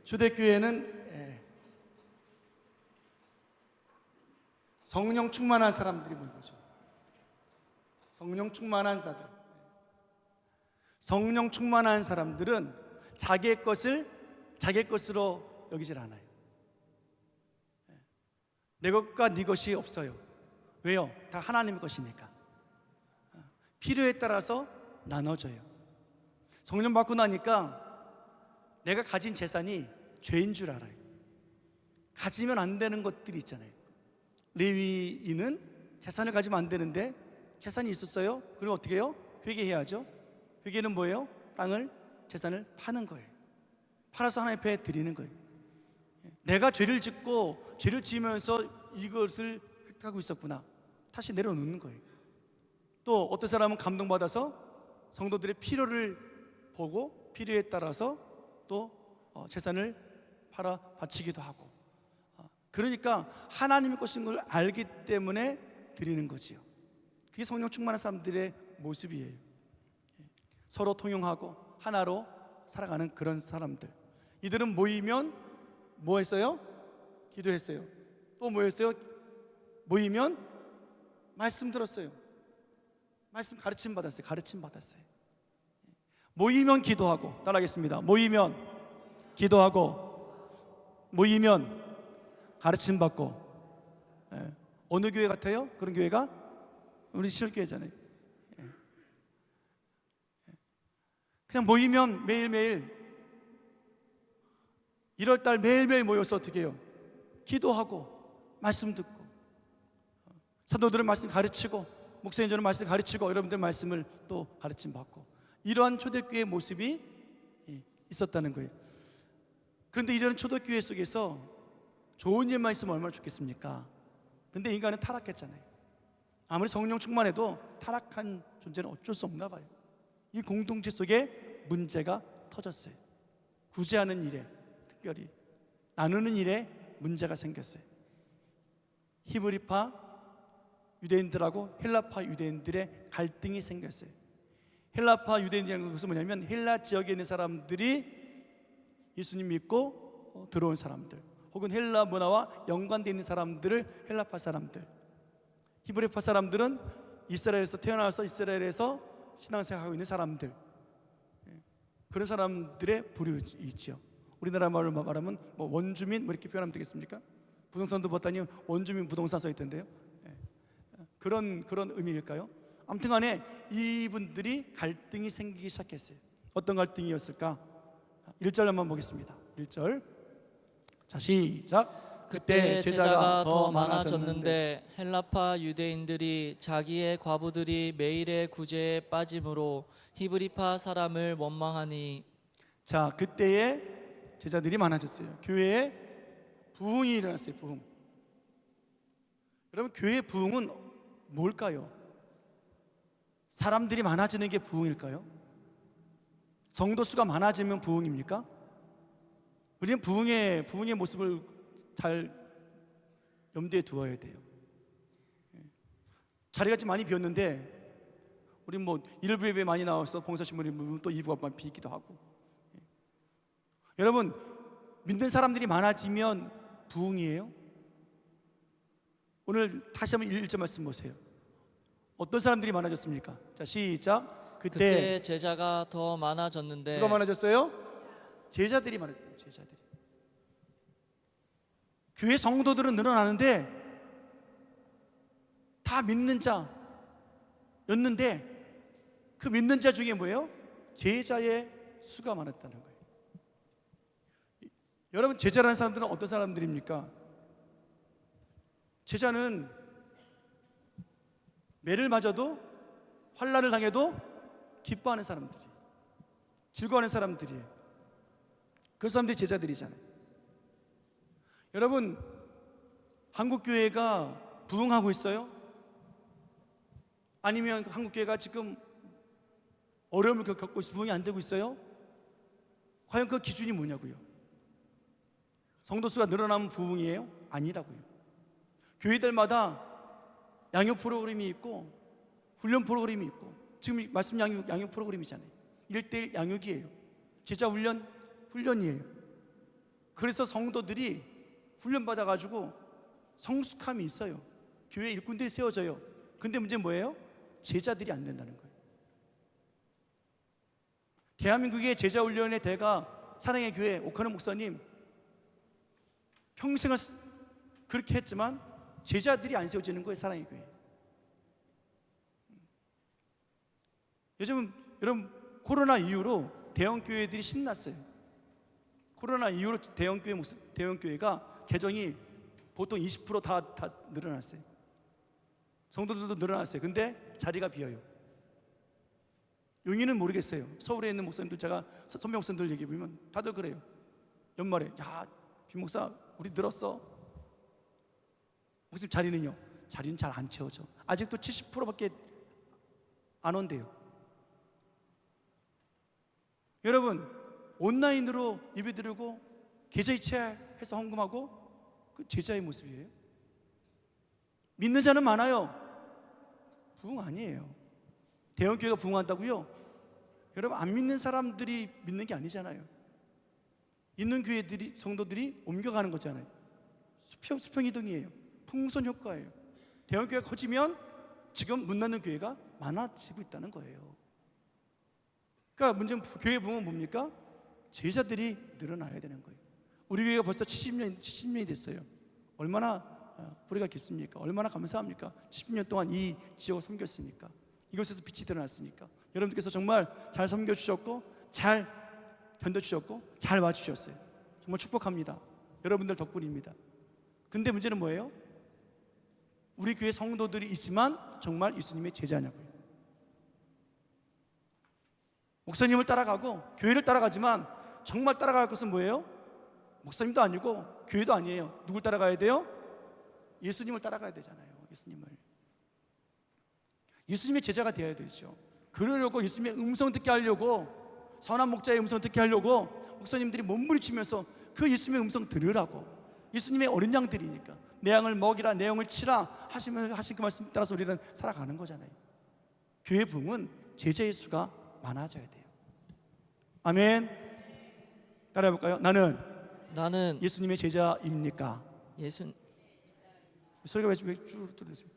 초대교회는 성령 충만한 사람들이 모인 거죠. 성령 충만한 자들. 성령 충만한 사람들은 자기의 것을 자기의 것으로 여기질 않아요. 내 것과 네 것이 없어요. 왜요? 다 하나님의 것이니까. 필요에 따라서 나눠줘요. 성령 받고 나니까 내가 가진 재산이 죄인 줄 알아요. 가지면 안 되는 것들이 있잖아요. 레위인은 재산을 가지면 안 되는데 재산이 있었어요? 그럼 어떻게 해요? 회개해야죠. 회개는 뭐예요? 땅을, 재산을 파는 거예요. 팔아서 하나님 앞에 드리는 거예요. 내가 죄를 짓고 죄를 지으면서 이것을 획득하고 있었구나, 다시 내려놓는 거예요. 또 어떤 사람은 감동받아서 성도들의 필요를 보고 필요에 따라서 또 재산을 팔아 바치기도 하고, 그러니까 하나님의 것인 걸 알기 때문에 드리는 거지요. 그게 성령 충만한 사람들의 모습이에요. 서로 통용하고 하나로 살아가는 그런 사람들. 이들은 모이면 뭐 했어요? 기도했어요. 또 뭐 했어요? 모이면 말씀 들었어요. 말씀 가르침 받았어요. 모이면 기도하고, 따라하겠습니다. 모이면 기도하고, 모이면 가르침 받고. 어느 교회 같아요? 그런 교회가 우리 실교회잖아요. 그냥 모이면 매일매일 1월달 매일매일 모여서 어떻게 해요? 기도하고 말씀 듣고, 사도들은 말씀 가르치고, 목사님들은 말씀 가르치고, 여러분들 말씀을 또 가르침 받고, 이러한 초대교회의 모습이 있었다는 거예요. 그런데 이런 초대교회 속에서 좋은 일만 있으면 얼마나 좋겠습니까? 근데 인간은 타락했잖아요. 아무리 성령 충만해도 타락한 존재는 어쩔 수 없나 봐요. 이 공동체 속에 문제가 터졌어요. 구제하는 일에, 특별히 나누는 일에 문제가 생겼어요. 히브리파 유대인들하고 헬라파 유대인들의 갈등이 생겼어요. 헬라파 유대인이라는 것은 뭐냐면 헬라 지역에 있는 사람들이 예수님 믿고 들어온 사람들, 혹은 헬라 문화와 연관되어 있는 사람들을 헬라파 사람들, 히브리파 사람들은 이스라엘에서 태어나서 이스라엘에서 신앙생활하고 있는 사람들, 그런 사람들의 부류이죠. 우리나라 말로 말하면 뭐 원주민 뭐 이렇게 표현하면 되겠습니까? 부동산도 봤더니 원주민 부동산 써 있던데요. 그런 의미일까요? 아무튼 간에 이분들이 갈등이 생기기 시작했어요. 어떤 갈등이었을까? 1절 한번 보겠습니다. 1절. 자, 시작. 그때 제자가 더 많아졌는데 헬라파 유대인들이 자기의 과부들이 매일의 구제에 빠짐으로 히브리파 사람을 원망하니. 자, 그때에 제자들이 많아졌어요. 교회에 부흥이 일어났어요. 부흥. 여러분, 교회의 부흥은 뭘까요? 사람들이 많아지는 게 부흥일까요? 성도 수가 많아지면 부흥입니까? 우리는 부흥의 모습을 잘 염두에 두어야 돼요. 자리가 좀 많이 비었는데, 우리 뭐 1부 예배 많이 나와서 봉사신문이 보면 또 2부가 비기도 하고. 여러분, 믿는 사람들이 많아지면 부흥이에요? 오늘 다시 한번 1절 말씀 보세요. 어떤 사람들이 많아졌습니까? 자, 시작. 그때 제자가 더 많아졌는데. 누가 많아졌어요? 제자들이 많아졌어요. 제자들이. 교회 성도들은 늘어나는데 다 믿는 자였는데, 그 믿는 자 중에 뭐예요? 제자의 수가 많았다는 거예요. 여러분, 제자라는 사람들은 어떤 사람들입니까? 제자는 매를 맞아도, 환난을 당해도 기뻐하는 사람들이, 즐거워하는 사람들이에요. 그 사람들이 제자들이잖아요. 여러분, 한국교회가 부흥하고 있어요? 아니면 한국교회가 지금 어려움을 겪고 있어서 부흥이 안 되고 있어요? 과연 그 기준이 뭐냐고요? 성도수가 늘어나면 부흥이에요? 아니라고요. 교회들마다 양육 프로그램이 있고 훈련 프로그램이 있고, 지금 말씀 양육 프로그램이잖아요. 1:1 양육이에요. 제자 훈련이에요. 그래서 성도들이 훈련 받아가지고 성숙함이 있어요. 교회 일꾼들이 세워져요. 근데 문제는 뭐예요? 제자들이 안 된다는 거예요. 대한민국의 제자훈련의 대가 사랑의 교회 오카노 목사님, 평생을 그렇게 했지만 제자들이 안 세워지는 거예요. 사랑의 교회. 요즘은 여러분 코로나 이후로 대형 교회들이 신났어요. 코로나 이후로 대형 교회가 재정이 보통 20% 다 늘어났어요. 성도들도 늘어났어요. 근데 자리가 비어요. 용인은 모르겠어요. 서울에 있는 목사님들, 제가 선배 목사님들 얘기해 보면 다들 그래요. 연말에 야, 김 목사 우리 늘었어. 목사님 자리는요? 자리는 잘 안 채워져. 아직도 70%밖에 안 온대요. 여러분, 온라인으로 예배드리고 계좌 이체해서 헌금하고 그 제자의 모습이에요? 믿는 자는 많아요. 부흥 아니에요. 대형교회가 부흥한다고요? 여러분, 안 믿는 사람들이 믿는 게 아니잖아요. 있는 교회들이, 성도들이 옮겨가는 거잖아요. 수평이동이에요. 풍선 효과예요. 대형교회가 커지면 지금 문 닫는 교회가 많아지고 있다는 거예요. 그러니까 문제는 교회 부흥은 뭡니까? 제자들이 늘어나야 되는 거예요. 우리 교회가 벌써 70년이 됐어요. 얼마나 뿌리가 깊습니까? 얼마나 감사합니까? 70년 동안 이 지역을 섬겼으니까, 이곳에서 빛이 드러났으니까. 여러분들께서 정말 잘 섬겨주셨고 잘 견뎌주셨고 잘 와주셨어요. 정말 축복합니다. 여러분들 덕분입니다. 근데 문제는 뭐예요? 우리 교회 성도들이 있지만 정말 예수님의 제자냐고요. 목사님을 따라가고 교회를 따라가지만 정말 따라갈 것은 뭐예요? 목사님도 아니고 교회도 아니에요. 누굴 따라가야 돼요? 예수님을 따라가야 되잖아요. 예수님의 제자가 되어야 되죠. 그러려고 예수님의 음성 듣게 하려고, 선한 목자의 음성 듣게 하려고 목사님들이 몸부림치면서 그 예수님의 음성 들으라고. 예수님의 어린 양들이니까 내 양을 먹이라, 내 영을 치라 하신 그 말씀 따라서 우리는 살아가는 거잖아요. 교회 부흥은 제자의 수가 많아져야 돼요. 아멘. 따라해볼까요? 나는 예수님의 제자입니까? 소리가 왜 쭉 들으세요?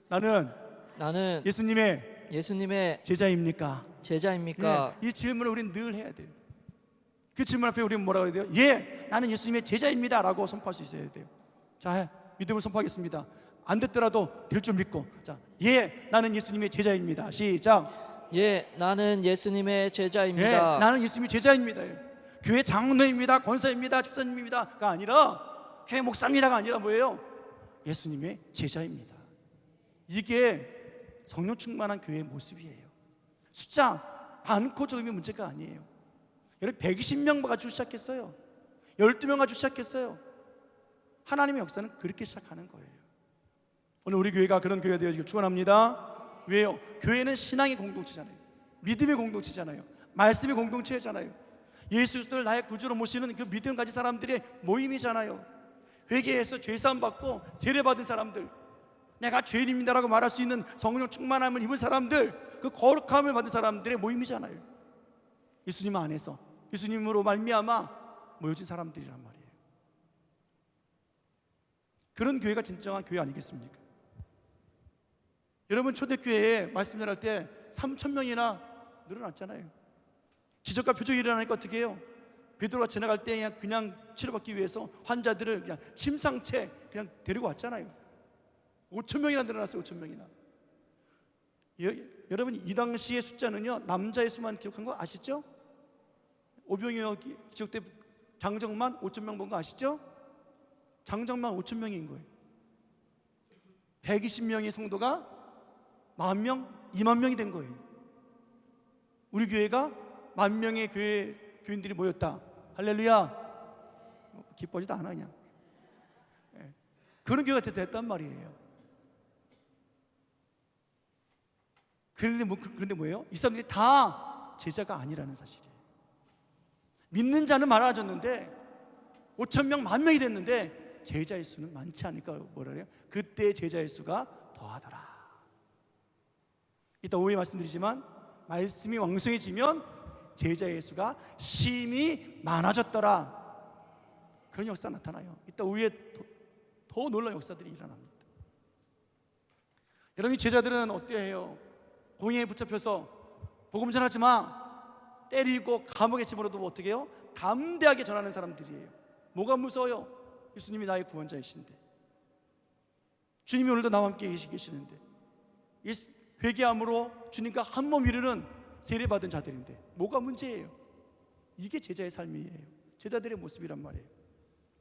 나는 예수님의 제자입니까? 이 질문을 우리는 늘 해야 돼요. 그 질문 앞에 우리는 뭐라고 해야 돼요? 예, 나는 예수님의 제자입니다 라고 선포할 수 있어야 돼요. 자, 믿음을 선포하겠습니다. 안 됐더라도 될 줄 믿고, 자, 예, 나는 예수님의 제자입니다. 시작. 예, 나는 예수님의 제자입니다. 예, 나는 예수님의 제자입니다. 교회 장로입니다, 권사입니다, 집사님입니다가 아니라, 교회 목사입니다가 아니라 뭐예요? 예수님의 제자입니다. 이게 성령 충만한 교회의 모습이에요. 숫자 많고 적으면 문제가 아니에요. 여러분 120명 가지고 시작했어요. 12명 가지고 시작했어요. 하나님의 역사는 그렇게 시작하는 거예요. 오늘 우리 교회가 그런 교회가 되어지길 축원합니다. 왜요? 교회는 신앙의 공동체잖아요. 믿음의 공동체잖아요. 말씀의 공동체잖아요. 예수 그리스도를 나의 구주로 모시는 그 믿음 가진 사람들의 모임이잖아요. 회개해서 죄사함 받고 세례 받은 사람들, 내가 죄인입니다라고 말할 수 있는 성령 충만함을 입은 사람들, 그 거룩함을 받은 사람들의 모임이잖아요. 예수님 안에서, 예수님으로 말미암아 모여진 사람들이란 말이에요. 그런 교회가 진정한 교회 아니겠습니까? 여러분 초대교회에 말씀 전할 때 3,000명이나 늘어났잖아요. 기적과 표적이 일어나니까 어떻게 해요? 베드로가 지나갈 때 그냥 치료받기 위해서 환자들을 그냥 침상채 그냥 데리고 왔잖아요. 5,000명이나 늘어났어요. 5,000명이나. 여러분 이 당시의 숫자는요, 남자의 수만 기록한 거 아시죠? 오병이어 기적 때 장정만 5,000명 본 거 아시죠? 장정만 5,000명인 거예요. 120명의 성도가 10,000명, 20,000명이 된 거예요. 우리 교회가 10,000명의 교인들이 모였다. 할렐루야. 기뻐지도 않아 그냥. 그런 교회가 됐단 말이에요. 그런데 뭐예요? 이 사람들이 다 제자가 아니라는 사실이에요. 믿는 자는 많아졌는데 5,000명, 10,000명이 됐는데 제자의 수는 많지 않으니까 뭐라 그래요? 그때 제자의 수가 더하더라. 이따 오후에 말씀드리지만 말씀이 왕성해지면 제자 예수가 심히 많아졌더라. 그런 역사 나타나요. 이따 위에 더 놀라운 역사들이 일어납니다. 여러분, 이 제자들은 어때요? 공회에 붙잡혀서 복음 전하지 마, 때리고 감옥에 집어넣어도 어떻게 해요? 담대하게 전하는 사람들이에요. 뭐가 무서워요? 예수님이 나의 구원자이신데, 주님이 오늘도 나와 함께 계시는데, 회개함으로 주님과 한 몸 이루는 세례받은 자들인데 뭐가 문제예요? 이게 제자의 삶이에요. 제자들의 모습이란 말이에요.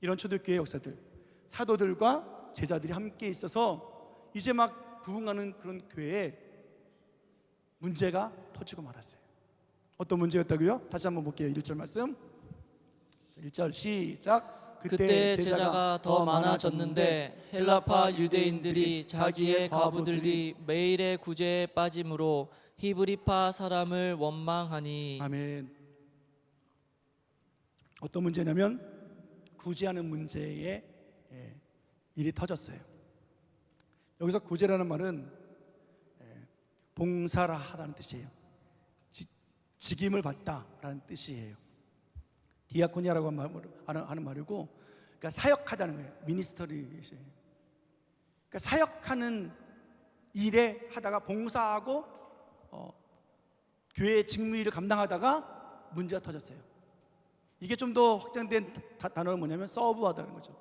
이런 초대교회 역사들, 사도들과 제자들이 함께 있어서 이제 막 부흥하는 그런 교회에 문제가 터지고 말았어요. 어떤 문제였다고요? 다시 한번 볼게요. 1절 말씀. 1절 시작. 그때 제자가 더 많아졌는데 헬라파 유대인들이 자기의 과부들이 매일의 구제에 빠짐으로 히브리파 사람을 원망하니. 아멘. 어떤 문제냐면 구제하는 문제에 일이 터졌어요. 여기서 구제라는 말은 봉사라 하다는 뜻이에요. 직임을 받다라는 뜻이에요. 디아코니아라고 하는 말이고, 그러니까 사역하다는 거예요. 미니스터리예요. 그러니까 사역하는 일에 하다가 봉사하고 교회의 직무 일을 감당하다가 문제가 터졌어요. 이게 좀 더 확장된 단어는 뭐냐면 서브하다는 거죠.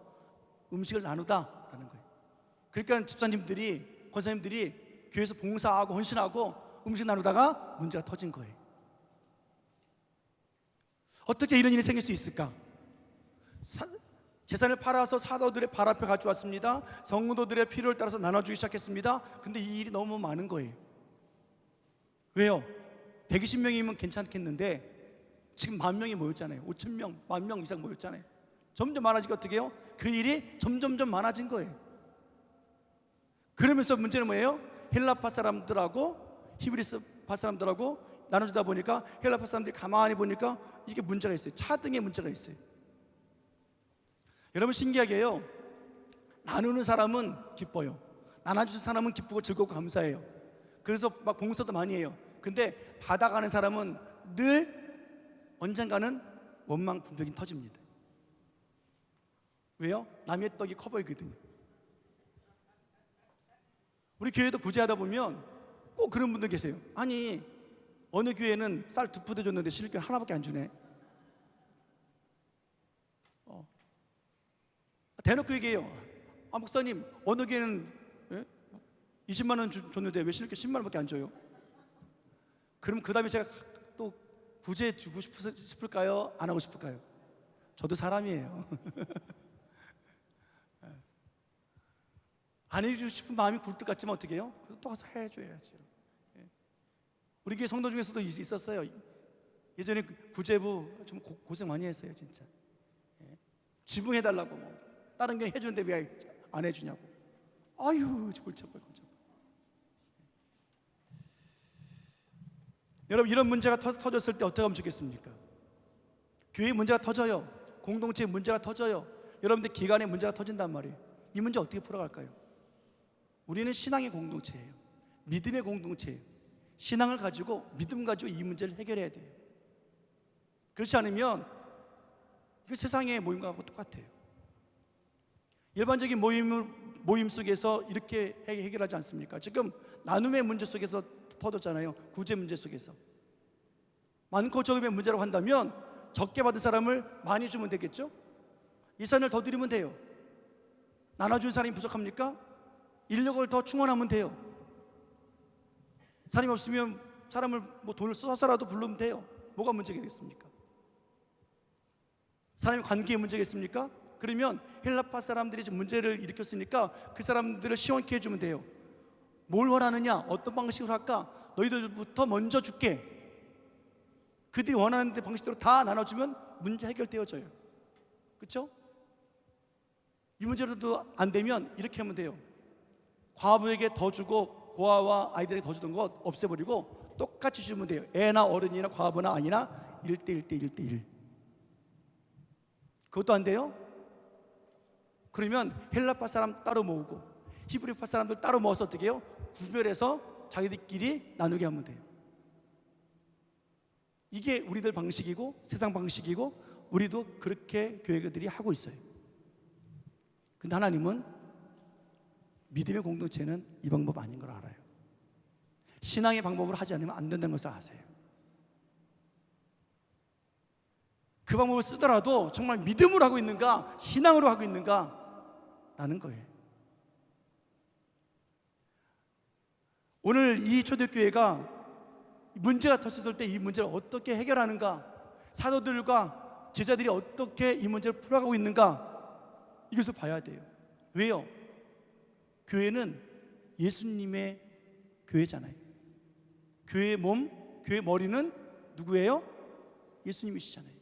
음식을 나누다라는 거예요. 그러니까 집사님들이, 권사님들이 교회에서 봉사하고 헌신하고 음식 나누다가 문제가 터진 거예요. 어떻게 이런 일이 생길 수 있을까? 재산을 팔아서 사도들의 발 앞에 가져왔습니다. 성도들의 필요를 따라서 나눠주기 시작했습니다. 근데 이 일이 너무 많은 거예요. 왜요? 120명이면 괜찮겠는데 지금 10,000명이 모였잖아요. 5,000명, 10,000명 이상 모였잖아요. 점점 많아지고 어떻게 해요? 그 일이 점점점 많아진 거예요. 그러면서 문제는 뭐예요? 헬라파 사람들하고 히브리파 사람들하고 나눠주다 보니까 헬라파 사람들이 가만히 보니까 이게 문제가 있어요. 차등의 문제가 있어요. 여러분, 신기하게요, 나누는 사람은 기뻐요. 나눠주는 사람은 기쁘고 즐겁고 감사해요. 그래서 막 봉사도 많이 해요. 근데 받아가는 사람은 늘 언젠가는 원망 분별이 터집니다. 왜요? 남의 떡이 커 보이거든요. 우리 교회도 구제하다 보면 꼭 그런 분들 계세요. 아니, 어느 교회는 쌀 2푸대 줬는데 실기는 하나밖에 안 주네. 대놓고 얘기해요. 목사님, 어느 교회는 20만 원 줬는데 왜 실기 10만 원밖에 안 줘요? 그럼 그 다음에 제가 또 구제 주고 싶을까요? 안 하고 싶을까요? 저도 사람이에요. 안 해주고 싶은 마음이 굴뚝 같지만 어떻게 해요? 그래서 또 가서 해줘야지. 우리 교회 성도 중에서도 있었어요. 예전에 구제부 좀 고생 많이 했어요, 진짜. 지붕해달라고 뭐 다른 게 해주는데 왜 안 해주냐고. 아유, 골치 아파요, 골치 아파요. 여러분, 이런 문제가 터졌을 때 어떻게 하면 좋겠습니까? 교회에 문제가 터져요. 공동체에 문제가 터져요. 여러분들 기관에 문제가 터진단 말이에요. 이 문제 어떻게 풀어갈까요? 우리는 신앙의 공동체예요. 믿음의 공동체예요. 신앙을 가지고, 믿음 가지고 이 문제를 해결해야 돼요. 그렇지 않으면 이거 세상의 모임과 똑같아요. 일반적인 모임 속에서 이렇게 해결하지 않습니까? 지금 나눔의 문제 속에서 터졌잖아요. 구제 문제 속에서. 많고 적음의 문제라고 한다면 적게 받은 사람을 많이 주면 되겠죠? 예산을 더 드리면 돼요. 나눠준 사람이 부족합니까? 인력을 더 충원하면 돼요. 사람이 없으면 사람을 뭐 돈을 써서라도 부르면 돼요. 뭐가 문제겠습니까? 사람의 관계에 문제겠습니까? 그러면 헬라파 사람들이 지금 문제를 일으켰으니까 그 사람들을 시원케 해주면 돼요. 뭘 원하느냐? 어떤 방식으로 할까? 너희들부터 먼저 줄게. 그들이 원하는 방식대로 다 나눠주면 문제 해결되어져요. 그렇죠? 이 문제로도 안 되면 이렇게 하면 돼요. 과부에게 더 주고 고아와 아이들에게 더 주던 것 없애버리고 똑같이 주면 돼요. 애나 어른이나 과부나 아니나 1대1 대 1대1. 그것도 안 돼요? 그러면 헬라파 사람 따로 모으고 히브리파 사람들 따로 모아서 어떻게 해요? 구별해서 자기들끼리 나누게 하면 돼요. 이게 우리들 방식이고 세상 방식이고 우리도 그렇게 교회들이 하고 있어요. 근데 하나님은 믿음의 공동체는 이 방법 아닌 걸 알아요. 신앙의 방법으로 하지 않으면 안 된다는 것을 아세요. 그 방법을 쓰더라도 정말 믿음으로 하고 있는가, 신앙으로 하고 있는가 라는 거예요. 오늘 이 초대교회가 문제가 터졌을 때 이 문제를 어떻게 해결하는가, 사도들과 제자들이 어떻게 이 문제를 풀어가고 있는가, 이것을 봐야 돼요. 왜요? 교회는 예수님의 교회잖아요. 교회의 몸, 교회의 머리는 누구예요? 예수님이시잖아요.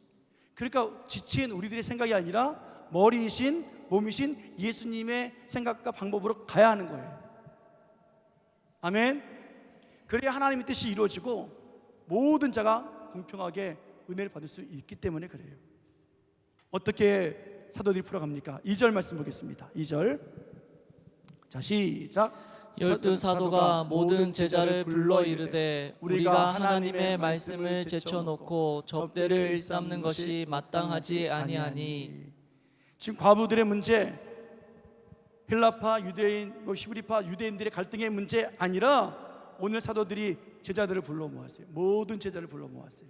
그러니까 지체인 우리들의 생각이 아니라 머리이신, 몸이신 예수님의 생각과 방법으로 가야 하는 거예요. 아멘. 그래야 하나님의 뜻이 이루어지고 모든 자가 공평하게 은혜를 받을 수 있기 때문에 그래요. 어떻게 사도들이 풀어갑니까? 2절 말씀 보겠습니다. 2절. 자, 시작. 12사도가 모든 제자를 불러 이르되 우리가 하나님의 말씀을 제쳐놓고 접대를 일삼는 것이 마땅하지 아니하니. 지금 과부들의 문제, 헬라파 유대인, 히브리파 유대인들의 갈등의 문제 아니라 오늘 사도들이 제자들을 불러 모았어요. 모든 제자를 불러 모았어요.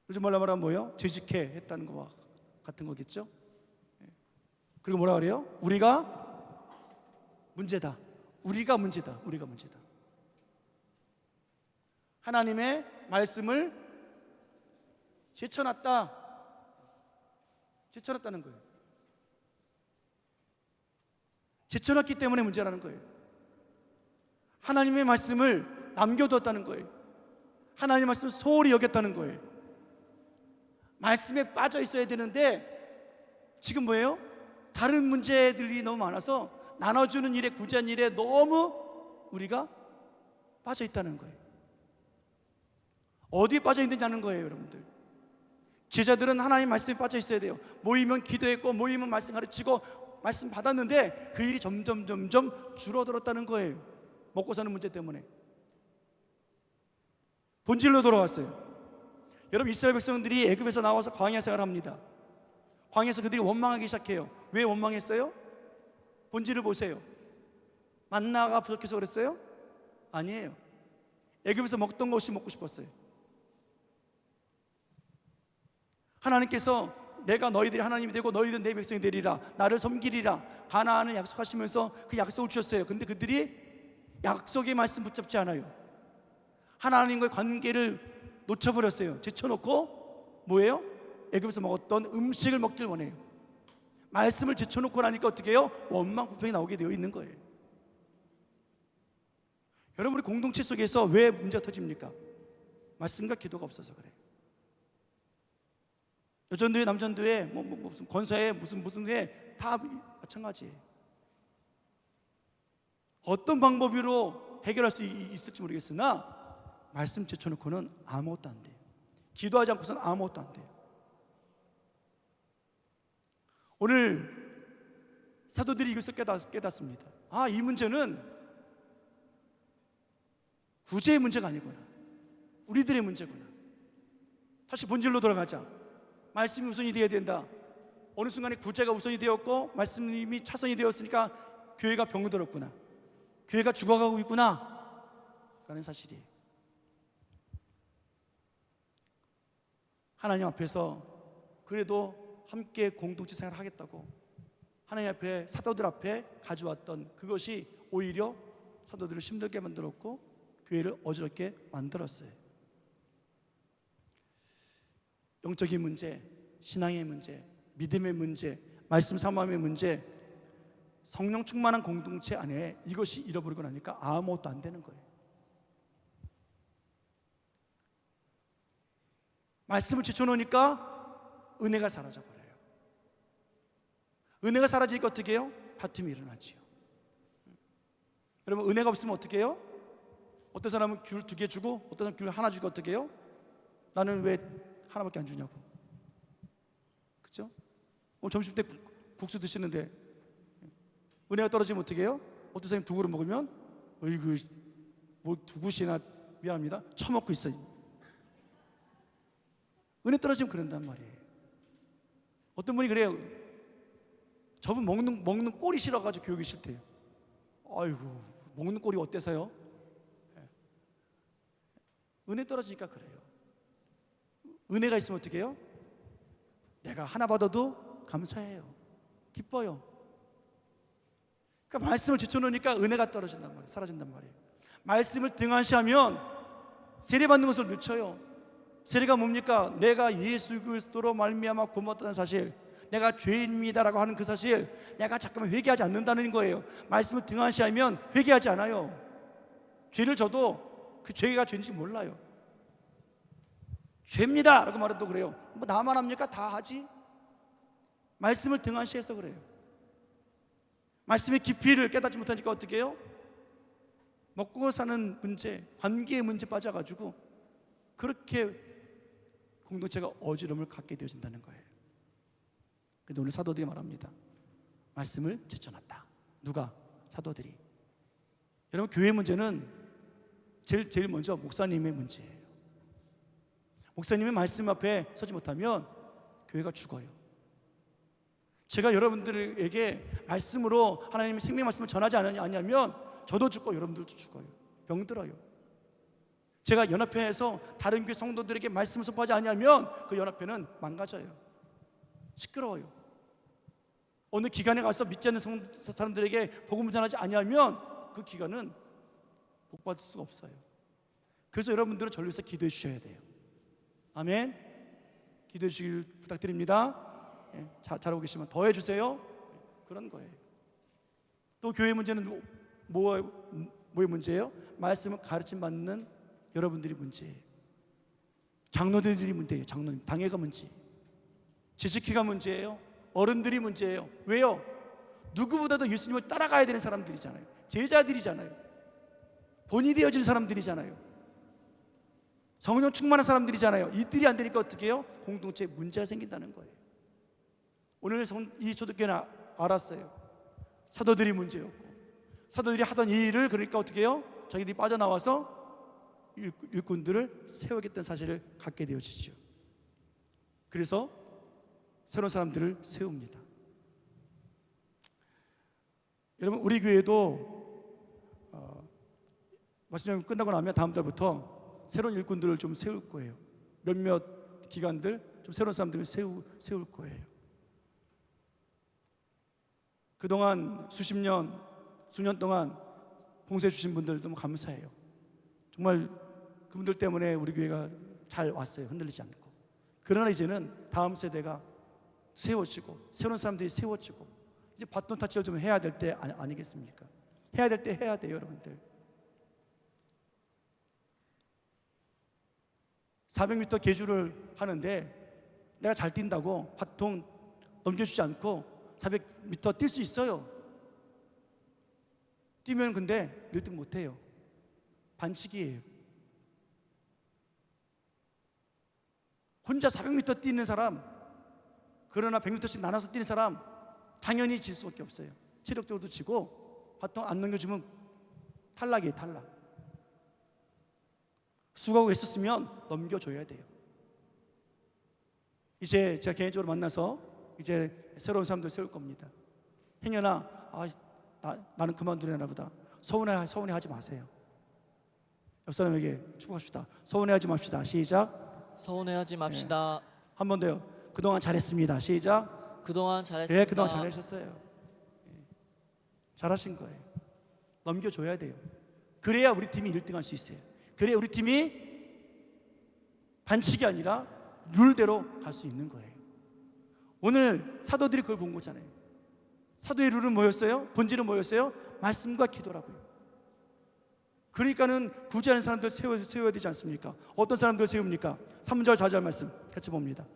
요즘 말하면 뭐예요? 재직해 했다는 거와 같은 거겠죠? 그리고 뭐라 그래요? 우리가 문제다. 우리가 문제다. 우리가 문제다. 하나님의 말씀을 제쳐놨다. 제쳐놨다는 거예요. 제쳐놨기 때문에 문제라는 거예요. 하나님의 말씀을 남겨두었다는 거예요. 하나님의 말씀을 소홀히 여겼다는 거예요. 말씀에 빠져 있어야 되는데 지금 뭐예요? 다른 문제들이 너무 많아서 나눠주는 일에, 구제한 일에 너무 우리가 빠져 있다는 거예요. 어디에 빠져 있느냐는 거예요, 여러분들. 제자들은 하나님 말씀에 빠져 있어야 돼요. 모이면 기도했고, 모이면 말씀 가르치고, 말씀 받았는데 그 일이 점점 줄어들었다는 거예요. 먹고 사는 문제 때문에. 본질로 돌아왔어요. 여러분, 이스라엘 백성들이 애굽에서 나와서 광야 생활을 합니다. 광야에서 그들이 원망하기 시작해요. 왜 원망했어요? 본질을 보세요. 만나가 부족해서 그랬어요? 아니에요. 애굽에서 먹던 것이 먹고 싶었어요. 하나님께서 내가 너희들이 하나님이 되고 너희들은 내 백성이 되리라, 나를 섬기리라 가나안을 약속하시면서 그 약속을 주셨어요. 근데 그들이 약속의 말씀 붙잡지 않아요. 하나님과의 관계를 놓쳐버렸어요. 제쳐놓고 뭐예요? 애굽에서 먹었던 음식을 먹길 원해요. 말씀을 제쳐놓고 나니까 어떻게 해요? 원망 불평이 나오게 되어 있는 거예요. 여러분, 우리 공동체 속에서 왜 문제가 터집니까? 말씀과 기도가 없어서 그래요. 여전도회, 남전도회, 무슨 권사회, 무슨 회 다 마찬가지예요. 어떤 방법으로 해결할 수 있을지 모르겠으나 말씀 제쳐놓고는 아무것도 안 돼요. 기도하지 않고서는 아무것도 안 돼요. 오늘 사도들이 이것을 깨닫습니다. 아, 이 문제는 구제의 문제가 아니구나. 우리들의 문제구나. 다시 본질로 돌아가자. 말씀이 우선이 되어야 된다. 어느 순간에 구제가 우선이 되었고 말씀이 차선이 되었으니까 교회가 병들었구나. 교회가 죽어가고 있구나 라는 사실이에요. 하나님 앞에서 그래도 함께 공동체 생활을 하겠다고 하나님 앞에, 사도들 앞에 가져왔던 그것이 오히려 사도들을 힘들게 만들었고 교회를 어지럽게 만들었어요. 영적인 문제, 신앙의 문제, 믿음의 문제, 말씀 사모함의 문제, 성령 충만한 공동체 안에 이것이 잃어버리고 나니까 아무것도 안 되는 거예요. 말씀을 제쳐놓으니까 은혜가 사라져버려요. 은혜가 사라지니까 어떻게 해요? 다툼이 일어나지요. 여러분, 은혜가 없으면 어떻게 해요? 어떤 사람은 귤 2개 주고 어떤 사람은 귤 하나 주고 어떻게 해요? 나는 왜 하나밖에 안 주냐고. 그렇죠? 오늘 점심 때 국수 드시는데 은혜가 떨어지면 어떻게 해요? 어떤 사람이 2그릇 먹으면 어이구 뭐 2그릇이나 미안합니다. 처먹고 있어요. 은혜 떨어지면 그런단 말이에요. 어떤 분이 그래요. 저분 먹는 꼴이 싫어가지고 교육이 싫대요. 아이고, 먹는 꼴이 어때서요? 은혜 떨어지니까 그래요. 은혜가 있으면 어떻게 해요? 내가 하나 받아도 감사해요. 기뻐요. 그러니까 말씀을 제쳐놓으니까 은혜가 떨어진단 말이에요. 사라진단 말이에요. 말씀을 등한시하면 세례받는 것을 늦춰요. 세례가 뭡니까? 내가 예수 그리스도로 말미암아 구원받았다는 사실, 내가 죄인입니다라고 하는 그 사실, 내가 잠깐만 회개하지 않는다는 거예요. 말씀을 등한시하면 회개하지 않아요. 죄를 져도 그 죄가 죄인지 몰라요. 죄입니다 라고 말해도 그래요. 뭐 나만 합니까? 다 하지. 말씀을 등한시해서 그래요. 말씀의 깊이를 깨닫지 못하니까 어떻게 해요? 먹고 사는 문제, 관계의 문제 빠져가지고 그렇게 공동체가 어지러움을 갖게 되어진다는 거예요. 그런데 오늘 사도들이 말합니다. 말씀을 제쳐놨다. 누가? 사도들이. 여러분, 교회 문제는 제일 먼저 목사님의 문제예요. 목사님의 말씀 앞에 서지 못하면 교회가 죽어요. 제가 여러분들에게 말씀으로 하나님의 생명 말씀을 전하지 않으면 저도 죽고 여러분들도 죽어요. 병들어요. 제가 연합회에서 다른 교회 성도들에게 말씀을 선포하지 않으면 그 연합회는 망가져요. 시끄러워요. 어느 기관에 가서 믿지 않는 사람들에게 복음을 전하지 않으면 그 기관은 복받을 수가 없어요. 그래서 여러분들은 저를 위해서 기도해 주셔야 돼요. 아멘. 기도해 주시길 부탁드립니다. 잘하고 계시면 더 해주세요. 그런 거예요. 또 교회 문제는 뭐의 문제예요? 말씀을 가르침 받는 여러분들이 문제예요. 장로들이 문제예요. 장로님, 당회가 문제, 지식회가 문제예요. 어른들이 문제예요. 왜요? 누구보다도 예수님을 따라가야 되는 사람들이잖아요. 제자들이잖아요. 본이 되어질 사람들이잖아요. 성령 충만한 사람들이잖아요. 이들이 안 되니까 어떻게 해요? 공동체에 문제가 생긴다는 거예요. 오늘 이 초대교회는 알았어요. 사도들이 문제였고, 사도들이 하던 이 일을 그러니까 어떻게 해요? 자기들이 빠져나와서 일꾼들을 세우겠다는 사실을 갖게 되어지죠. 그래서 새로운 사람들을 세웁니다. 여러분, 우리 교회도 말씀 끝나고 나면 다음 달부터 새로운 일꾼들을 좀 세울 거예요. 몇몇 기관들 좀 새로운 사람들을 세울 거예요. 그동안 수년 동안 봉사해 주신 분들 너무 감사해요. 정말 그분들 때문에 우리 교회가 잘 왔어요. 흔들리지 않고. 그러나 이제는 다음 세대가 세워지고 새로운 사람들이 세워지고 이제 바톤 타치를 좀 해야 될 때 아니겠습니까? 해야 될 때 해야 돼요, 여러분들. 400m 계주를 하는데 내가 잘 뛴다고 바통 넘겨주지 않고 400m 뛸 수 있어요. 뛰면 근데 1등 못해요. 반칙이에요. 혼자 400m 뛰는 사람, 그러나 100m씩 나눠서 뛰는 사람 당연히 질 수밖에 없어요. 체력적으로도 지고 바통 안 넘겨주면 탈락이에요. 탈락. 수고하고 있었으면 넘겨줘야 돼요. 이제 제가 개인적으로 만나서 이제 새로운 사람들 세울 겁니다. 행여나 나는 그만두려나 보다 서운해하지 마세요. 옆 사람에게 축복합시다. 서운해하지 맙시다. 시작. 서운해하지 맙시다. 한 번 더요. 그동안 잘했습니다. 시작. 그동안 잘했습니다. 네, 그동안 잘하셨어요. 잘하신 거예요. 넘겨줘야 돼요. 그래야 우리 팀이 1등 할 수 있어요. 그래야 우리 팀이 반칙이 아니라 룰대로 갈 수 있는 거예요. 오늘 사도들이 그걸 본 거잖아요. 사도의 룰은 뭐였어요? 본질은 뭐였어요? 말씀과 기도라고요. 그러니까는 굳이 하는 사람들 세워야 되지 않습니까? 어떤 사람들 세웁니까? 3절 4절 말씀 같이 봅니다.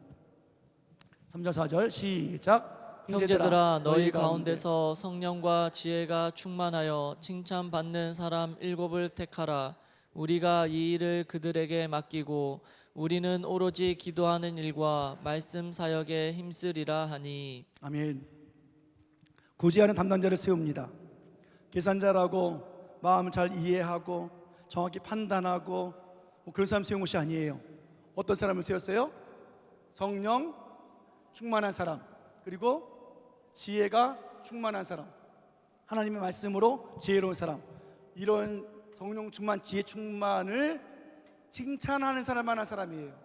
3절 4절 시작. 형제들아, 너희 가운데서 성령과 지혜가 충만하여 칭찬받는 사람 7을 택하라. 우리가 이 일을 그들에게 맡기고 우리는 오로지 기도하는 일과 말씀 사역에 힘쓰리라 하니. 아멘. 고지하는 담당자를 세웁니다. 계산자라고 마음을 잘 이해하고 정확히 판단하고 뭐 그런 사람 세운 것이 아니에요. 어떤 사람을 세웠어요? 성령 충만한 사람, 그리고 지혜가 충만한 사람, 하나님의 말씀으로 지혜로운 사람. 이런 성령 충만, 지혜 충만을 칭찬하는 사람만한 사람이에요.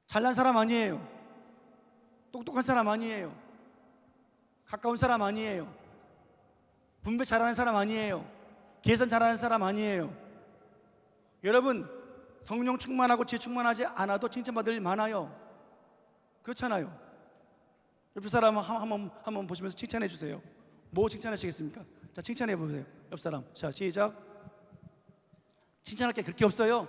잘난 사람 아니에요. 똑똑한 사람 아니에요. 가까운 사람 아니에요. 분배 잘하는 사람 아니에요. 계산 잘하는 사람 아니에요. 여러분, 성령 충만하고 지혜 충만하지 않아도 칭찬받을 일 많아요. 그렇잖아요. 옆 사람 한번 보시면서 칭찬해 주세요. 뭐 칭찬하시겠습니까? 자, 칭찬해 보세요. 옆 사람. 자, 시작. 칭찬할 게 그렇게 없어요.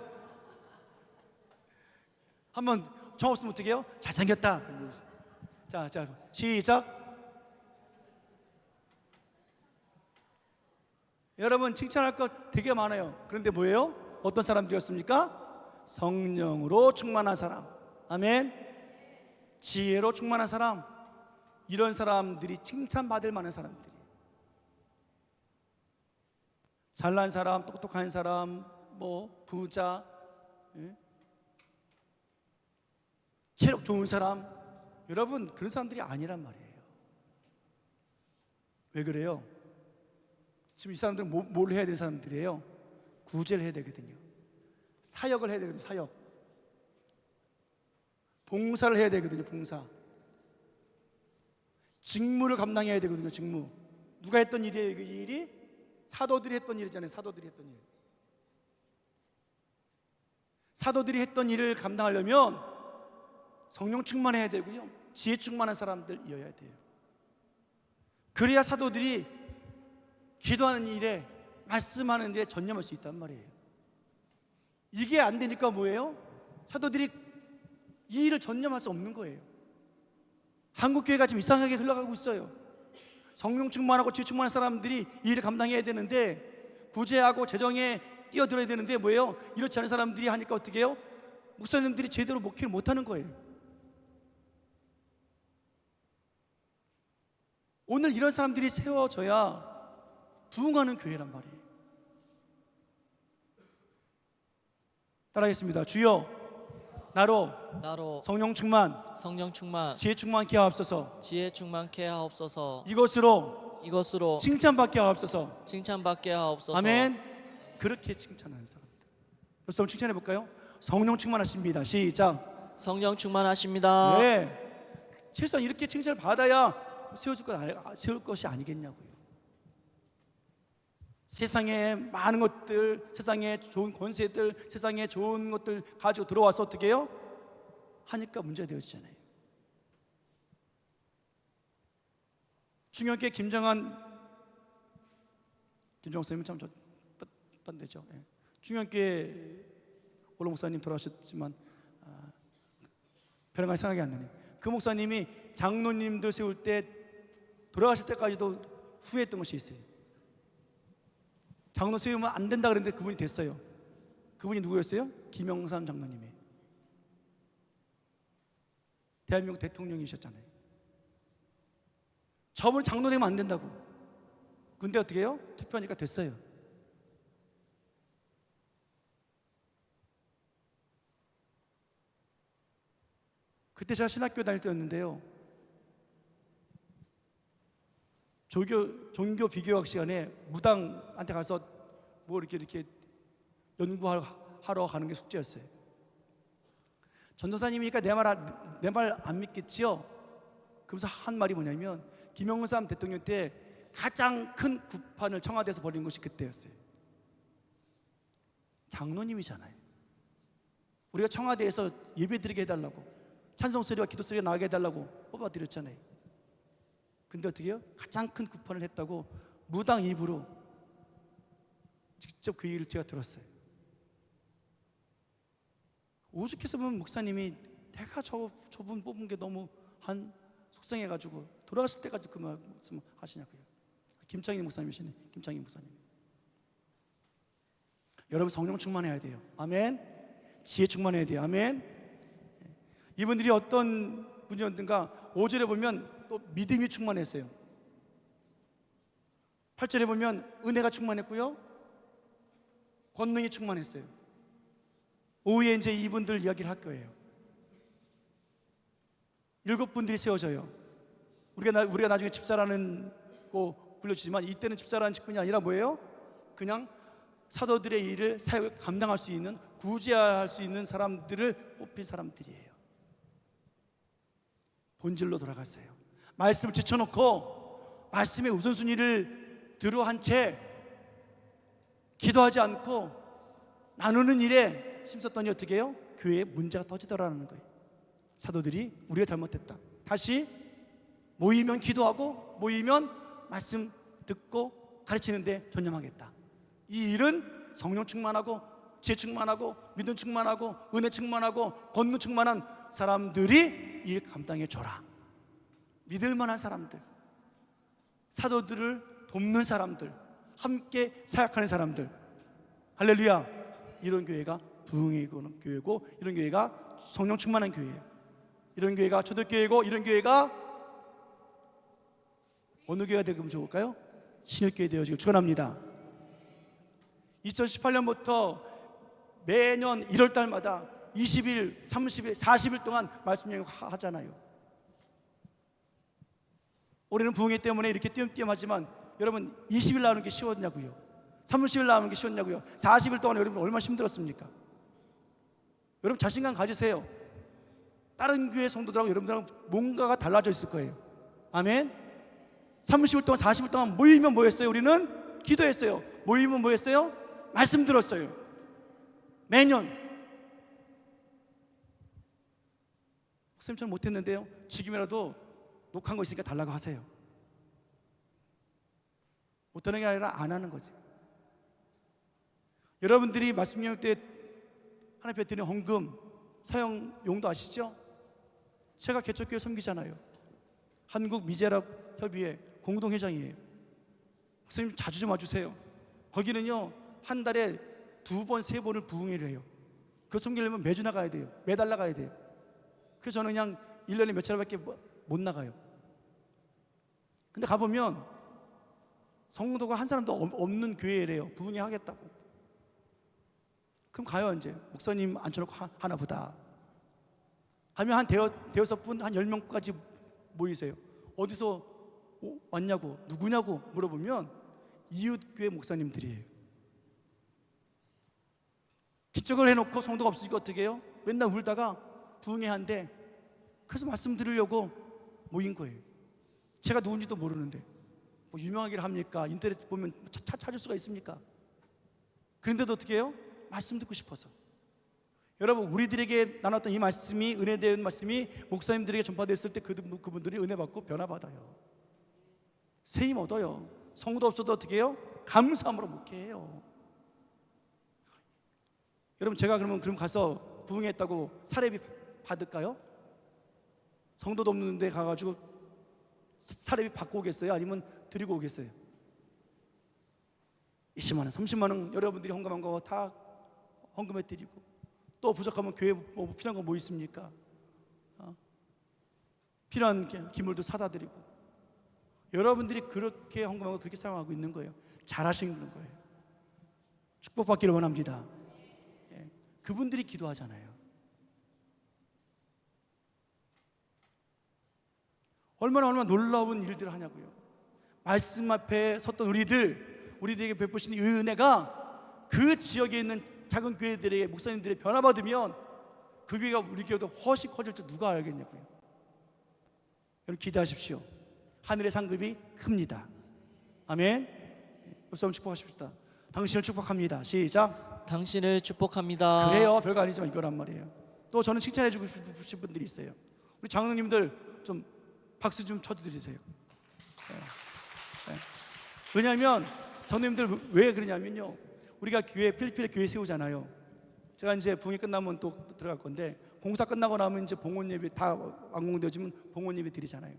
한번 정 없으면 어떻게 해요? 잘생겼다. 자, 시작. 여러분, 칭찬할 것 되게 많아요. 그런데 뭐예요? 어떤 사람들이었습니까? 성령으로 충만한 사람. 아멘. 지혜로 충만한 사람. 이런 사람들이 칭찬받을 만한 사람들이. 잘난 사람, 똑똑한 사람, 뭐 부자, 체력 좋은 사람, 여러분 그런 사람들이 아니란 말이에요. 왜 그래요? 지금 이 사람들은 뭘 해야 되는 사람들이에요? 구제를 해야 되거든요. 사역을 해야 되거든요. 사역. 봉사를 해야 되거든요. 봉사. 직무를 감당해야 되거든요. 직무. 누가 했던 일이에요? 그 일이 사도들이 했던 일이잖아요. 사도들이 했던 일. 사도들이 했던 일을 감당하려면 성령 충만해야 되고요. 지혜 충만한 사람들이어야 돼요. 그래야 사도들이 기도하는 일에, 말씀하는 일에 전념할 수 있단 말이에요. 이게 안 되니까 뭐예요? 사도들이 이 일을 전념할 수 없는 거예요. 한국교회가 지금 이상하게 흘러가고 있어요. 성령 충만하고 지혜 충만한 사람들이 이 일을 감당해야 되는데, 구제하고 재정에 뛰어들어야 되는데 뭐예요? 이렇지 않은 사람들이 하니까 어떻게 해요? 목사님들이 제대로 목회를 못하는 거예요. 오늘 이런 사람들이 세워져야 부흥하는 교회란 말이에요. 따라하겠습니다. 주여, 나로 성령 충만, 지혜 충만케 하옵소서. 지혜 충만케 하옵소서. 이것으로 칭찬받게 하옵소서. 아멘. 그렇게 칭찬하는 사람들. 옆 사람 칭찬해 볼까요? 성령 충만하십니다. 시작. 성령 충만하십니다. 네. 최소한 이렇게 칭찬을 받아야 세울 것이 아니겠냐고요. 세상에 많은 것들, 세상에 좋은 권세들, 세상에 좋은 것들 가지고 들어와서 어떻게 해요? 하니까 문제가 되어지잖아요. 중형교회 김정환 선생님은 참 딴데죠. 중형교회 원로 목사님 돌아가셨지만 별로 생각이 안 나네. 그 목사님이 장로님들 세울 때 돌아가실 때까지도 후회했던 것이 있어요. 장로 세우면 안 된다 그랬는데 그분이 됐어요. 그분이 누구였어요? 김영삼 장로님이. 대한민국 대통령이셨잖아요. 저분 장로 되면 안 된다고. 근데 어떻게 해요? 투표하니까 됐어요. 그때 제가 신학교 다닐 때였는데요, 종교 비교학 시간에 무당한테 가서 뭐 이렇게 연구하러 가는 게 숙제였어요. 전도사님이니까 내 말 안 믿겠지요? 그러면서 한 말이 뭐냐면, 김영삼 대통령 때 가장 큰 구판을 청와대에서 벌인 것이 그때였어요. 장로님이잖아요. 우리가 청와대에서 예배드리게 해달라고, 찬송 소리와 기도 소리가 나게 해달라고 뽑아드렸잖아요. 근데 어떻게 해요? 가장 큰 구판을 했다고 무당 입으로 직접 그 얘기를 제가 들었어요. 오죽해서 보면 목사님이 내가 저분 뽑은 게 너무 속상해가지고 돌아가실 때까지 그 말씀 하시냐고요. 김창희 목사님이시네. 김창희 목사님. 여러분 성령 충만해야 돼요. 아멘. 지혜 충만해야 돼요. 아멘. 이분들이 어떤 분이었든가 5절에 보면 또 믿음이 충만했어요. 8절에 보면 은혜가 충만했고요, 권능이 충만했어요. 오후에 이제 이분들 이야기를 할 거예요. 7분들이 세워져요. 우리가 나중에 집사라는 거 불려주지만 이때는 집사라는 직분이 아니라 뭐예요? 그냥 사도들의 일을 사역을 감당할 수 있는, 구제할 수 있는 사람들을 뽑힌 사람들이에요. 본질로 돌아갔어요. 말씀을 제쳐놓고 말씀의 우선순위를 들어한 채 기도하지 않고 나누는 일에 힘썼더니 어떻게 해요? 교회에 문제가 터지더라는 거예요. 사도들이 우리가 잘못했다, 다시 모이면 기도하고 모이면 말씀 듣고 가르치는데 전념하겠다. 이 일은 성령 충만하고 지혜 충만하고 믿음 충만하고 은혜 충만하고 권능 충만한 사람들이 일 감당해 줘라. 믿을 만한 사람들, 사도들을 돕는 사람들, 함께 사역하는 사람들, 할렐루야. 이런 교회가 부흥의 교회고, 이런 교회가 성령 충만한 교회예요. 이런 교회가 초대교회고, 이런 교회가 어느 교회가 되면 좋을까요? 신약교회 되어지길 축원합니다. 2018년부터 매년 1월 달마다 20일, 30일, 40일 동안 말씀 여행 하잖아요. 올해는 부흥회 때문에 이렇게 띄엄띄엄하지만 여러분 20일 나오는 게 쉬웠냐고요? 30일 나오는 게 쉬웠냐고요? 40일 동안 여러분 얼마나 힘들었습니까? 여러분 자신감 가지세요. 다른 교회 성도들하고 여러분들하고 뭔가가 달라져 있을 거예요. 아멘. 30일 동안 40일 동안 모이면 뭐였어요? 우리는 기도했어요. 모이면 뭐였어요? 말씀 들었어요. 매년. 목사님처럼 못했는데요, 지금이라도 녹화한 거 있으니까 달라고 하세요. 못하는 게 아니라 안 하는 거지. 여러분들이 말씀 영역 때 하나님 앞에 드리는 헌금 사용 용도 아시죠? 제가 개척교회 섬기잖아요. 한국 미제랍 협의회 공동회장이에요. 목사님 자주 좀 와주세요. 거기는요 한 달에 2번, 3번을 부흥회를 해요. 그 섬기려면 매주 나가야 돼요. 매달 나가야 돼요. 그래서 저는 그냥 1년에 몇 차례밖에 못 나가요. 근데 가보면 성도가 한 사람도 없는 교회래요. 부흥회 하겠다고. 그럼 가요. 이제 목사님 앉혀놓고 하나 보다 하면 한 대여섯 분, 한 10명까지 모이세요. 어디서 왔냐고, 누구냐고 물어보면 이웃교회 목사님들이에요. 기적을 해놓고 성도가 없으니까 어떻게 해요? 맨날 울다가 부흥회 한대. 그래서 말씀 드리려고 모인 거예요. 제가 누군지도 모르는데 뭐 유명하기를 합니까? 인터넷 보면 찾을 수가 있습니까? 그런데도 어떻게 해요? 말씀 듣고 싶어서. 여러분 우리들에게 나눴던 이 말씀이, 은혜된 말씀이 목사님들에게 전파됐을 때 그분들이 은혜 받고 변화 받아요. 세임 얻어요. 성도 없어도 어떻게 해요? 감사함으로 목회해요. 여러분 제가 그럼 가서 부흥했다고 사례비 받을까요? 성도도 없는 데 가가지고 사례비 받고 오겠어요? 아니면 드리고 오겠어요? 20만 원, 30만 원 여러분들이 헌금한 거 다 헌금해 드리고, 또 부족하면 교회 뭐 필요한 거 뭐 있습니까? 필요한 기물도 사다 드리고. 여러분들이 그렇게 헌금하고 그렇게 사용하고 있는 거예요. 잘하시는 거예요. 축복받기를 원합니다. 예. 그분들이 기도하잖아요. 얼마나 놀라운 일들을 하냐고요. 말씀 앞에 섰던 우리들에게 베푸신 이 은혜가 그 지역에 있는 작은 교회들에게, 목사님들의 변화받으면 그 교회가 우리 교회보다 훨씬 커질 줄 누가 알겠냐고요. 여러분 기대하십시오. 하늘의 상급이 큽니다. 아멘. 옆 사람 축복하십시다. 당신을 축복합니다. 시작. 당신을 축복합니다. 그래요. 별거 아니지만 이거란 말이에요. 또 저는 칭찬해 주고 싶으신 분들이 있어요. 우리 장로님들 좀 박수 좀 쳐주세요. 왜냐하면 장로님들 왜 그러냐면요, 우리가 필리핀에 교회 세우잖아요. 제가 이제 부흥이 끝나면 또 들어갈 건데, 공사 끝나고 나면 이제 봉헌 예배 다 완공되어지면 봉헌 예배 드리잖아요.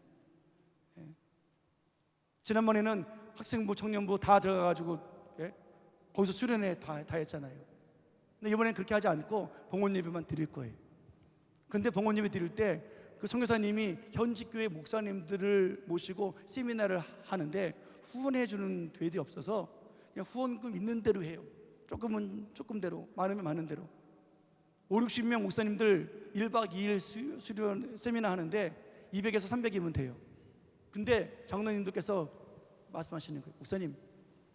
지난번에는 학생부, 청년부 다 들어가가지고 거기서 수련회 다 했잖아요. 근데 이번에는 그렇게 하지 않고 봉헌 예배만 드릴 거예요. 근데 봉헌 예배 드릴 때 그 선교사님이 현지 교회 목사님들을 모시고 세미나를 하는데 후원해 주는 교회들이 없어서 그냥 후원금 있는 대로 해요. 조금은 조금대로, 많으면 많은 대로 5, 60명 목사님들 1박 2일 수련 세미나 하는데 200에서 300이면 돼요. 근데 장로님들께서 말씀하시는 거예요. 목사님,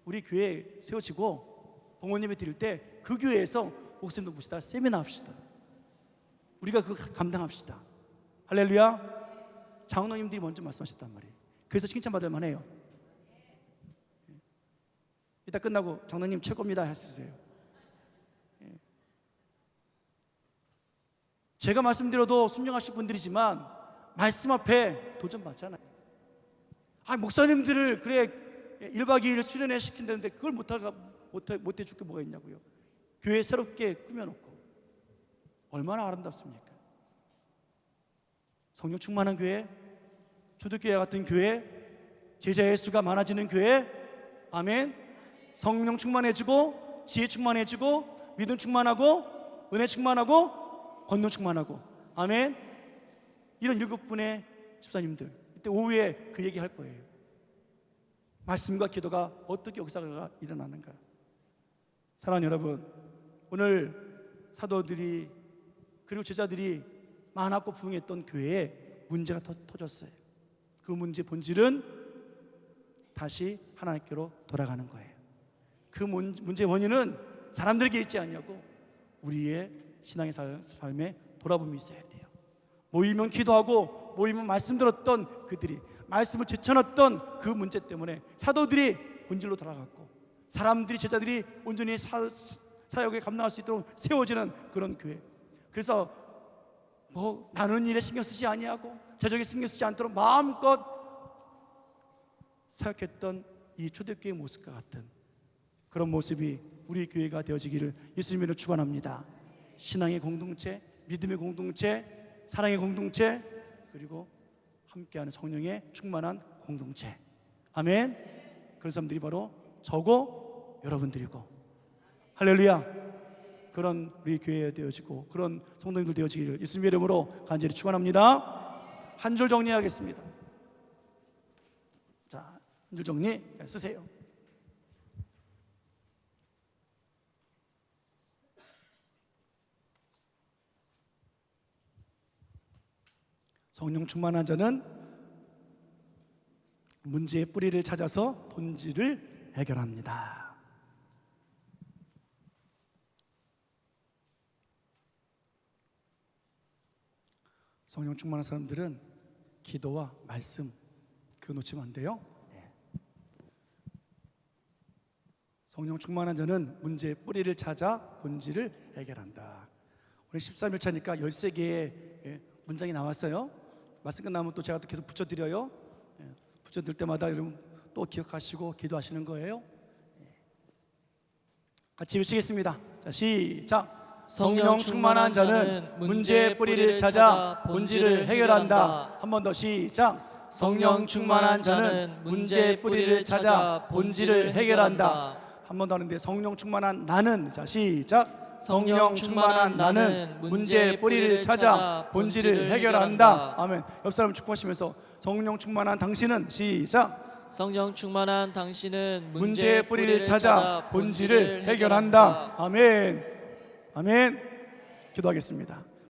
우리 교회 세워지고 봉헌 예배 드릴 때 그 교회에서 목사님들 모시다 세미나 합시다. 우리가 그 감당합시다. 할렐루야. 장로님들이 먼저 말씀하셨단 말이에요. 그래서 칭찬받을 만해요. 이따 끝나고 장로님 최고입니다 하셨어요. 제가 말씀드려도 순종하실 분들이지만 말씀 앞에 도전받잖아요. 목사님들을 그래 1박 2일 수련회 시킨다는데 그걸 못해 줄게 뭐가 있냐고요. 교회 새롭게 꾸며놓고 얼마나 아름답습니까? 성령 충만한 교회, 초대교회 같은 교회, 제자의 수가 많아지는 교회. 아멘. 성령 충만해지고 지혜 충만해지고 믿음 충만하고 은혜 충만하고 권능 충만하고. 아멘. 이런 7분의 집사님들 이때 오후에 그 얘기 할 거예요. 말씀과 기도가 어떻게 역사가 일어나는가. 사랑하는 여러분, 오늘 사도들이 그리고 제자들이 많았고 부흥했던 교회에 문제가 터졌어요. 그 문제의 본질은 다시 하나님께로 돌아가는 거예요. 그 문제의 원인은 사람들에게 있지 않냐고 우리의 신앙의 삶에 돌아봄이 있어야 돼요. 모이면 기도하고 모이면 말씀 들었던 그들이 말씀을 제쳐놨던 그 문제 때문에 사도들이 본질로 돌아갔고 사람들이 제자들이 온전히 사역에 감당할 수 있도록 세워지는 그런 교회. 그래서 나는 일에 신경 쓰지 아니하고 재정에 신경 쓰지 않도록 마음껏 사역했던 이 초대교회의 모습과 같은 그런 모습이 우리 교회가 되어지기를 예수님으로 축원합니다. 신앙의 공동체, 믿음의 공동체, 사랑의 공동체, 그리고 함께하는 성령의 충만한 공동체. 아멘. 그런 사람들이 바로 저고 여러분들이고. 할렐루야. 그런 우리 교회 되어지고 그런 성도님들 되어지기를 예수님의 이름으로 간절히 축원합니다. 한 줄 정리하겠습니다. 자, 한 줄 정리 쓰세요. 성령 충만한 자는 문제의 뿌리를 찾아서 본질을 해결합니다. 성령 충만한 사람들은 기도와 말씀 그거 놓치면 안 돼요. 성령 충만한 자는 문제의 뿌리를 찾아 본질을 해결한다. 오늘 13일차니까 13개의 문장이 나왔어요. 말씀 끝나면 또 제가 또 계속 붙여드려요. 붙여드릴 때마다 여러분 또 기억하시고 기도하시는 거예요. 같이 외치겠습니다. 자, 시작. 성령 충만한 자는 문제의 뿌리를 찾아 본질을 해결한다. 한 번 더 시작. 성령 충만한 자는 문제의 뿌리를 찾아 본질을 해결한다. 한 번 더 하는데 성령 충만한 나는. 자, 시작. 성령 충만한 나는 문제의 뿌리를 찾아 본질을 해결한다. 아멘. 옆 사람 축복하시면서 성령 충만한 당신은. 시작. 성령 충만한 당신은 문제의 뿌리를 찾아 본질을 해결한다. 아멘. 아멘. 기도하겠습니다.